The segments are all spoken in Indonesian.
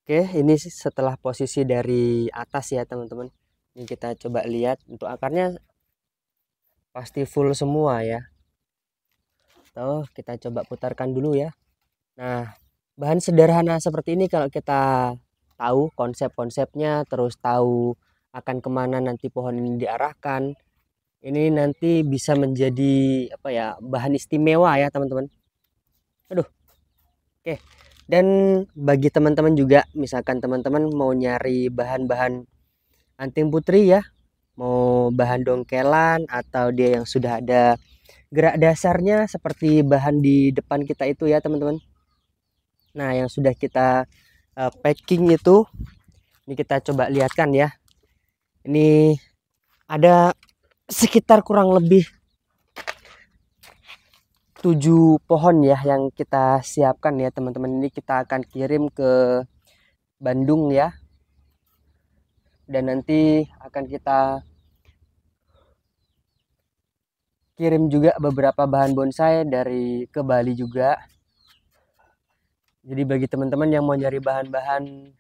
Oke, ini setelah posisi dari atas ya teman-teman. Ini kita coba lihat untuk akarnya pasti full semua ya. Tuh, kita coba putarkan dulu ya. Nah, bahan sederhana seperti ini kalau kita tahu konsep-konsepnya, terus tahu akan kemana nanti pohon ini diarahkan, ini nanti bisa menjadi apa ya, bahan istimewa ya teman-teman. Aduh, oke. Dan bagi teman-teman juga, misalkan teman-teman mau nyari bahan-bahan anting putri ya, mau bahan dongkelan atau dia yang sudah ada gerak dasarnya seperti bahan di depan kita itu ya teman-teman. Nah, yang sudah kita packing itu, ini kita coba lihatkan ya. Ini ada sekitar kurang lebih 7 pohon ya yang kita siapkan ya teman-teman. Ini kita akan kirim ke Bandung ya. Dan nanti akan kita kirim juga beberapa bahan bonsai dari ke Bali juga. Jadi bagi teman-teman yang mau nyari bahan-bahan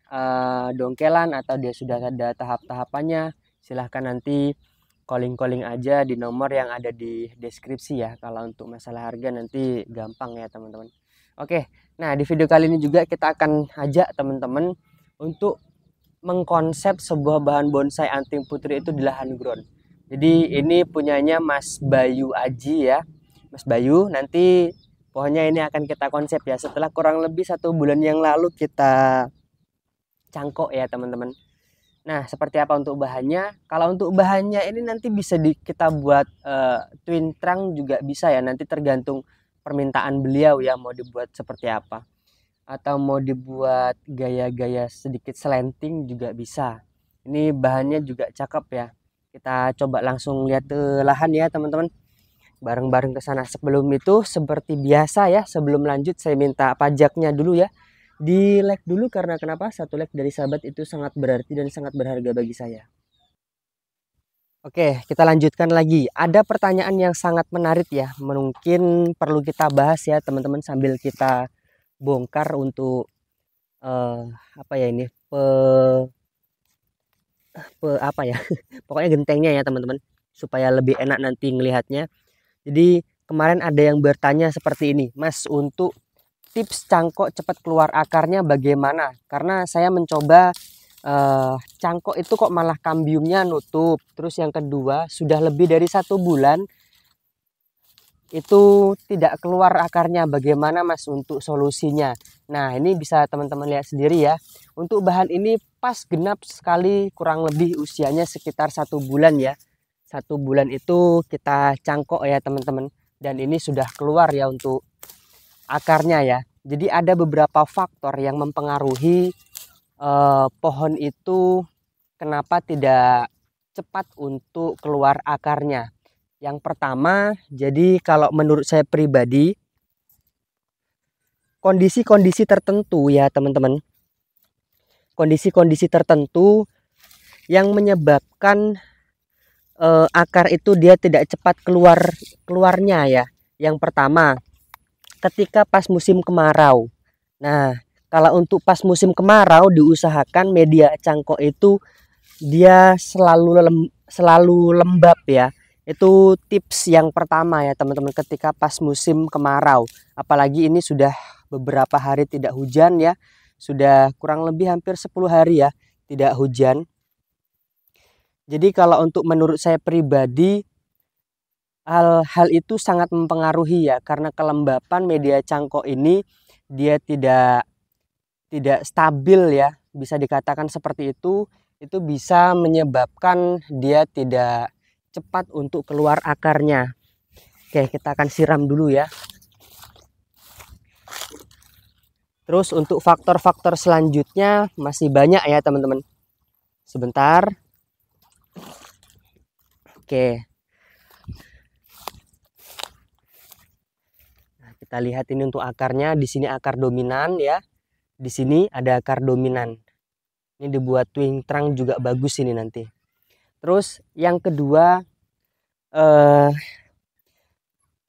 dongkelan atau dia sudah ada tahap-tahapannya, silahkan nanti calling-calling aja di nomor yang ada di deskripsi ya. Kalau untuk masalah harga nanti gampang ya teman-teman. Oke, nah di video kali ini juga kita akan ajak teman-teman untuk mengkonsep sebuah bahan bonsai anting putri itu di lahan ground. Jadi ini punyanya Mas Bayu Aji ya. Mas Bayu, nanti pohonnya ini akan kita konsep ya setelah kurang lebih 1 bulan yang lalu kita cangkok ya teman-teman. Nah, seperti apa untuk bahannya? Kalau untuk bahannya ini nanti bisa kita buat twin trunk juga bisa ya. Nanti tergantung permintaan beliau ya mau dibuat seperti apa. Atau mau dibuat gaya-gaya sedikit slanting juga bisa. Ini bahannya juga cakep ya. Kita coba langsung lihat ke lahan ya teman-teman. Bareng-bareng ke sana. Sebelum itu seperti biasa ya, sebelum lanjut saya minta pajaknya dulu ya. Di like dulu karena kenapa? Satu like dari sahabat itu sangat berarti dan sangat berharga bagi saya. Oke, kita lanjutkan lagi. Ada pertanyaan yang sangat menarik ya. Mungkin perlu kita bahas ya teman-teman sambil kita bongkar untuk eh, apa ya ini apa ya? Pokoknya gentengnya ya teman-teman supaya lebih enak nanti ngelihatnya. Jadi kemarin ada yang bertanya seperti ini, Mas, untuk tips cangkok cepat keluar akarnya bagaimana? Karena saya mencoba cangkok itu kok malah kambiumnya nutup. Terus yang kedua, sudah lebih dari 1 bulan itu tidak keluar akarnya. Bagaimana Mas untuk solusinya? Nah, ini bisa teman-teman lihat sendiri ya. Untuk bahan ini pas genap sekali kurang lebih usianya sekitar 1 bulan ya. 1 bulan itu kita cangkok ya teman-teman. Dan ini sudah keluar ya untuk akarnya ya. Jadi ada beberapa faktor yang mempengaruhi pohon itu kenapa tidak cepat untuk keluar akarnya. Yang pertama, jadi kalau menurut saya pribadi, kondisi-kondisi tertentu ya teman-teman. Kondisi-kondisi tertentu yang menyebabkan akar itu dia tidak cepat keluarnya ya. Yang pertama, ketika pas musim kemarau. Nah, kalau untuk pas musim kemarau diusahakan media cangkok itu dia selalu lembab ya. Itu tips yang pertama ya teman-teman ketika pas musim kemarau. Apalagi ini sudah beberapa hari tidak hujan ya. Sudah kurang lebih hampir 10 hari ya tidak hujan. Jadi kalau untuk menurut saya pribadi hal itu sangat mempengaruhi ya karena kelembapan media cangkok ini dia tidak stabil ya, bisa dikatakan seperti itu bisa menyebabkan dia tidak cepat untuk keluar akarnya. Oke, kita akan siram dulu ya. Terus untuk faktor-faktor selanjutnya masih banyak ya teman-teman. Sebentar. Oke. Nah, kita lihat ini untuk akarnya. Di sini akar dominan ya. Di sini ada akar dominan. Ini dibuat twin trunk juga bagus ini nanti. Terus yang kedua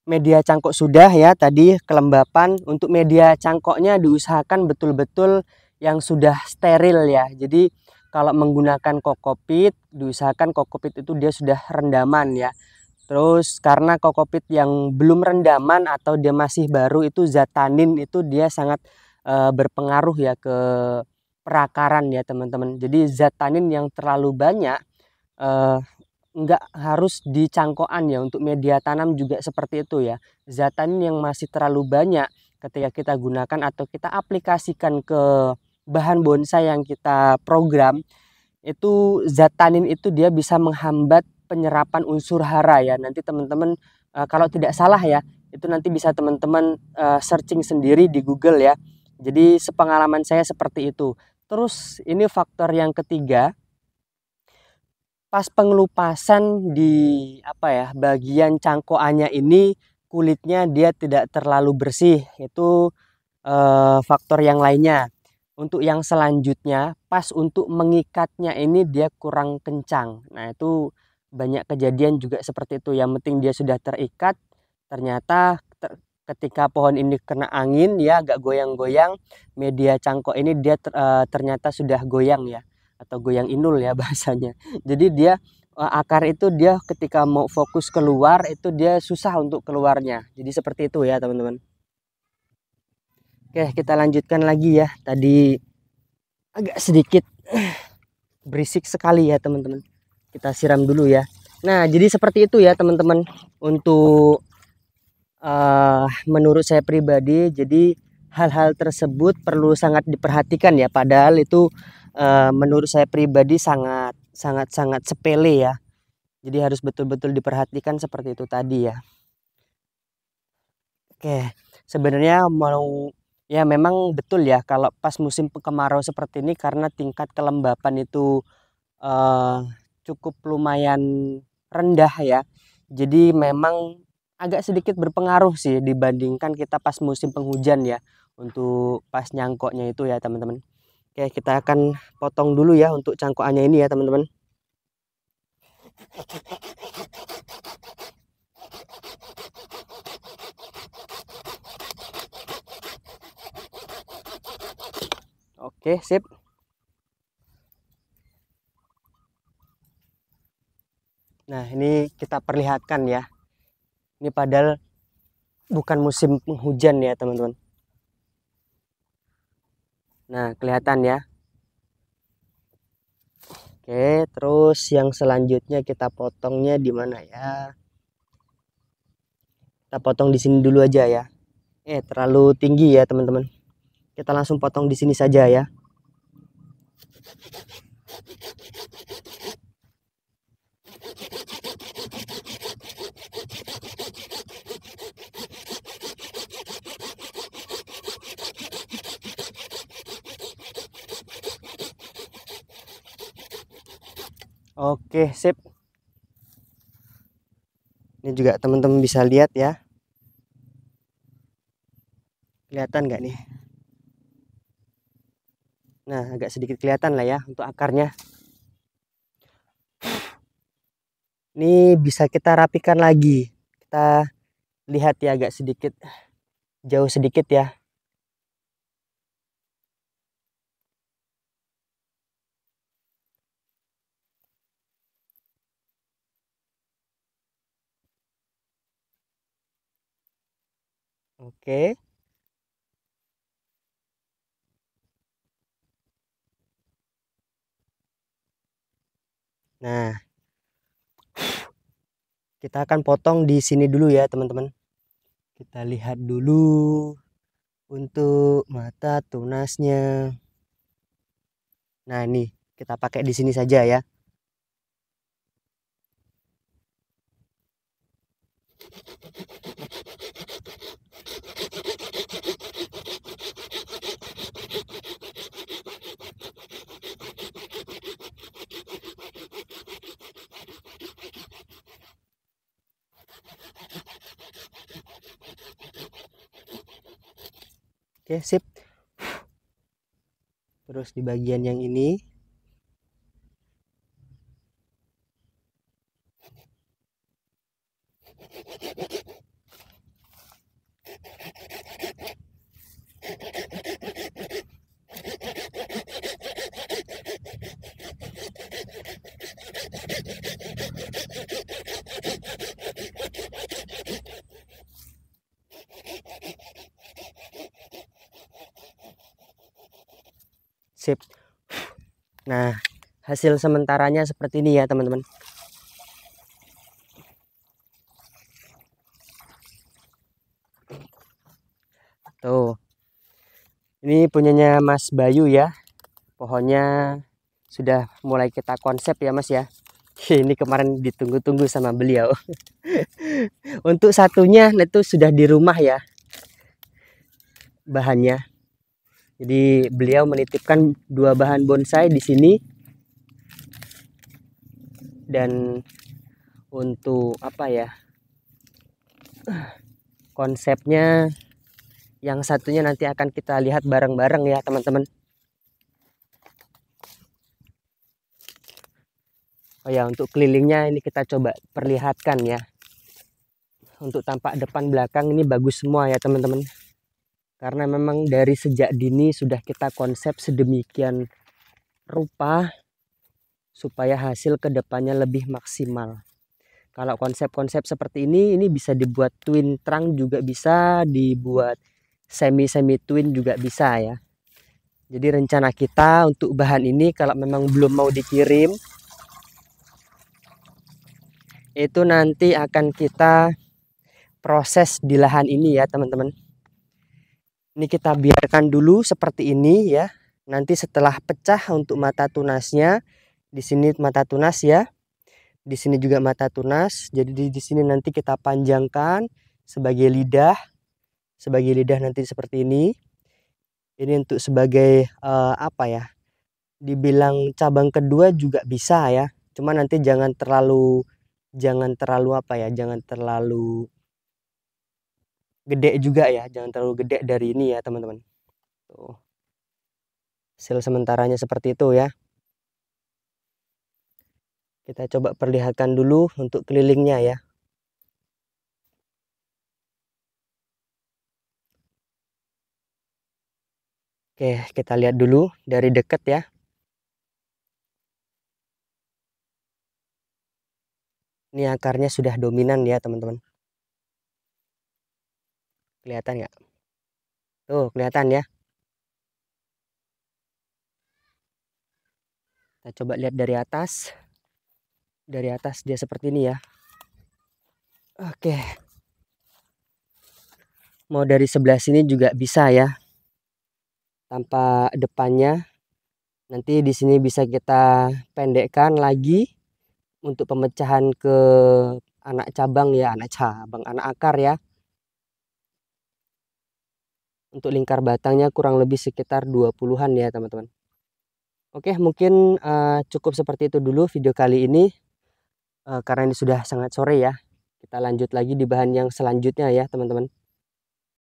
media cangkok sudah ya tadi kelembapan. Untuk media cangkoknya diusahakan betul-betul yang sudah steril ya. Jadi kalau menggunakan kokopit, diusahakan kokopit itu dia sudah rendaman ya. Terus karena kokopit yang belum rendaman atau dia masih baru itu zat tanin itu dia sangat berpengaruh ya ke perakaran ya teman-teman. Jadi zat tanin yang terlalu banyak eh, nggak harus di cangkokan ya, untuk media tanam juga seperti itu ya. Zat tanin yang masih terlalu banyak ketika kita gunakan atau kita aplikasikan ke bahan bonsai yang kita program, itu zat tanin itu dia bisa menghambat penyerapan unsur hara ya. Nanti teman-teman kalau tidak salah ya, itu nanti bisa teman-teman searching sendiri di Google ya. Jadi sepengalaman saya seperti itu. Terus ini faktor yang ketiga, pas pengelupasan di apa ya, bagian cangkokannya ini kulitnya dia tidak terlalu bersih. Itu faktor yang lainnya. Untuk yang selanjutnya, pas untuk mengikatnya ini dia kurang kencang. Nah, itu banyak kejadian juga seperti itu. Yang penting dia sudah terikat, ternyata ketika pohon ini kena angin ya agak goyang-goyang, media cangkok ini dia ternyata sudah goyang ya, atau goyang inul ya bahasanya. Jadi dia akar itu dia ketika mau fokus keluar itu dia susah untuk keluarnya. Jadi seperti itu ya teman-teman. Oke, kita lanjutkan lagi ya. Tadi agak sedikit berisik sekali ya teman-teman. Kita siram dulu ya. Nah, jadi seperti itu ya teman-teman. Untuk menurut saya pribadi, jadi hal-hal tersebut perlu sangat diperhatikan ya. Padahal itu menurut saya pribadi sangat sangat sangat sepele ya. Jadi harus betul-betul diperhatikan seperti itu tadi ya. Oke, sebenarnya mau ya memang betul ya kalau pas musim kemarau seperti ini karena tingkat kelembapan itu eh, cukup lumayan rendah ya. Jadi memang agak sedikit berpengaruh sih dibandingkan kita pas musim penghujan ya, untuk pas nyangkoknya itu ya teman-teman. Oke, kita akan potong dulu ya untuk cangkokannya ini ya teman-teman. Oke, sip. Nah, ini kita perlihatkan ya. Ini padahal bukan musim penghujan ya, teman-teman. Nah, kelihatan ya. Oke, terus yang selanjutnya kita potongnya di mana ya? Kita potong di sini dulu aja ya. Terlalu tinggi ya, teman-teman. Kita langsung potong di sini saja ya. Oke, sip. Ini juga teman-teman bisa lihat ya. Kelihatan nggak nih? Nah, agak sedikit kelihatan lah ya untuk akarnya. Ini bisa kita rapikan lagi. Kita lihat ya agak sedikit jauh sedikit ya. Oke. Nah, kita akan potong di sini dulu ya, teman-teman. Kita lihat dulu untuk mata tunasnya. Nah, ini kita pakai di sini saja ya. Oke, sip. Terus di bagian yang ini. Sip. Nah, hasil sementaranya seperti ini ya teman-teman. Tuh. Ini punyanya Mas Bayu ya. Pohonnya sudah mulai kita konsep ya Mas ya. Ini kemarin ditunggu-tunggu sama beliau. Untuk satunya itu sudah di rumah ya bahannya. Jadi beliau menitipkan 2 bahan bonsai di sini. Dan untuk apa ya? Konsepnya yang satunya nanti akan kita lihat bareng-bareng ya teman-teman. Oh ya, untuk kelilingnya ini kita coba perlihatkan ya. Untuk tampak depan belakang ini bagus semua ya teman-teman. Karena memang dari sejak dini sudah kita konsep sedemikian rupa supaya hasil kedepannya lebih maksimal. Kalau konsep-konsep seperti ini bisa dibuat twin trunk juga bisa, dibuat semi twin juga bisa ya. Jadi rencana kita untuk bahan ini kalau memang belum mau dikirim, itu nanti akan kita proses di lahan ini ya teman-teman. Ini kita biarkan dulu seperti ini ya. Nanti setelah pecah untuk mata tunasnya, di sini mata tunas ya. Di sini juga mata tunas. Jadi di sini nanti kita panjangkan sebagai lidah. Sebagai lidah nanti seperti ini. Ini untuk sebagai apa ya? Dibilang cabang kedua juga bisa ya. Cuma nanti jangan terlalu apa ya? Jangan terlalu gede juga ya. Jangan terlalu gede dari ini ya, teman-teman. Tuh. Hasil sementaranya seperti itu ya. Kita coba perlihatkan dulu untuk kelilingnya ya. Oke, kita lihat dulu dari dekat ya. Ini akarnya sudah dominan ya teman-teman. Kelihatan nggak? Tuh, kelihatan ya. Kita coba lihat dari atas. Dari atas dia seperti ini ya. Oke. Mau dari sebelah sini juga bisa ya. Tanpa depannya. Nanti di sini bisa kita pendekkan lagi untuk pemecahan ke anak cabang ya, anak akar ya. Untuk lingkar batangnya kurang lebih sekitar 20-an ya teman-teman. Oke, mungkin cukup seperti itu dulu video kali ini. Karena ini sudah sangat sore ya. Kita lanjut lagi di bahan yang selanjutnya ya teman-teman.